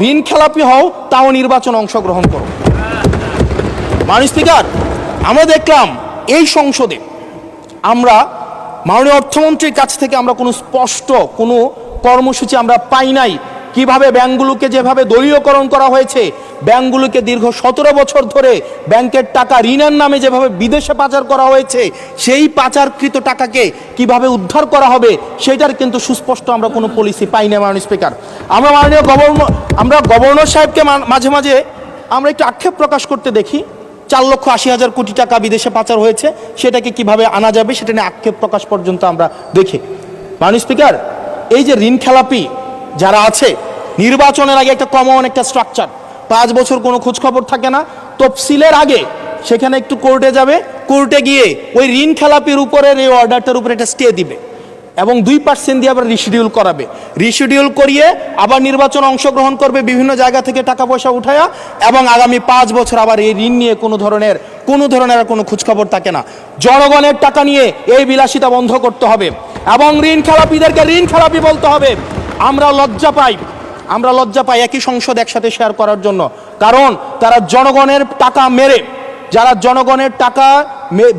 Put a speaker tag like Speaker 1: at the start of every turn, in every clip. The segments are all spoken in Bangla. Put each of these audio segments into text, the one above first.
Speaker 1: ঋণ খেলাপি হও, তাও নির্বাচন অংশগ্রহণ করো। মাননীয় স্পিকার, আমরা দেখলাম এই সংসদে আমরা মাননীয় অর্থমন্ত্রীর কাছ থেকে আমরা কোনো স্পষ্ট কোনো কর্মসূচি আমরা পাই নাই। কিভাবে ব্যাংকগুলোকে যেভাবে দলীয়করণ করা হয়েছে, ব্যাংকগুলোকে দীর্ঘ 17 বছর ধরে ব্যাংকের টাকা ঋণের নামে যেভাবে বিদেশে পাচার করা হয়েছে, সেই পাচারকৃত টাকাকে কিভাবে উদ্ধার করা হবে সেটার কিন্তু সুস্পষ্ট আমরা কোনো পলিসি পাই না। মাননীয় স্পিকার, আমরা গভর্নর সাহেবকে মাঝে মাঝে আমরা একটু আক্ষেপ প্রকাশ করতে দেখি, 4,80,000 কোটি টাকা বিদেশে পাচার হয়েছে, সেটাকে কিভাবে আনা যাবে সেটা নিয়ে আক্ষেপ প্রকাশ পর্যন্ত আমরা দেখি। মাননীয় স্পিকার, এই যে ঋণ খেলাপি যারা আছে, নির্বাচনের আগে একটা কমন একটা স্ট্রাকচার, 5 বছর কোনো খোঁজখবর থাকে না, তফসিলের আগে সেখানে একটু কোর্টে যাবে, কোর্টে গিয়ে ওই ঋণ খেলাপির উপরে এই অর্ডারটার উপরে একটা স্টে দিবে এবং 2% দিয়ে আবার রিশিডিউল করাবে, রিশিডিউল করিয়ে আবার নির্বাচন অংশগ্রহণ করবে বিভিন্ন জায়গা থেকে টাকা পয়সা উঠায়া, এবং আগামী 5 বছর আবার এই ঋণ নিয়ে কোনো ধরনের আর কোনো খোঁজখবর থাকে না। জনগণের টাকা নিয়ে এই বিলাসিতা বন্ধ করতে হবে এবং ঋণ খেলাপিদেরকে ঋণ খেলাপি বলতে হবে। আমরা লজ্জা পাই একই সংসদ একসাথে শেয়ার করার জন্য, কারণ তারা জনগণের টাকা মেরে, যারা জনগণের টাকা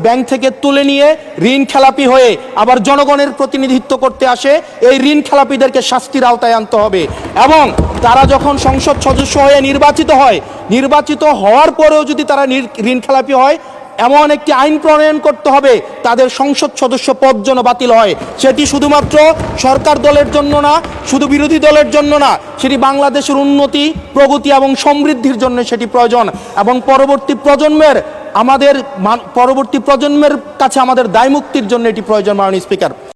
Speaker 1: ব্যাংক থেকে তুলে নিয়ে ঋণ খেলাপি হয়ে আবার জনগণের প্রতিনিধিত্ব করতে আসে, এই ঋণ খেলাপিদেরকে শাস্তির আওতায় আনতে হবে। এবং তারা যখন সংসদ সদস্য হয়ে নির্বাচিত হওয়ার পরেও যদি তারা ঋণ খেলাপি হয়, এমন একটি আইন প্রণয়ন করতে হবে তাদের সংসদ সদস্য পদ যেন বাতিল হয়। সেটি শুধুমাত্র সরকার দলের জন্য না, শুধু বিরোধী দলের জন্য না, সেটি বাংলাদেশের উন্নতি, প্রগতি এবং সমৃদ্ধির জন্য সেটি প্রয়োজন। এবং পরবর্তী প্রজন্মের কাছে আমাদের দায় মুক্তির জন্য এটি প্রয়োজন। মাননীয় স্পিকার।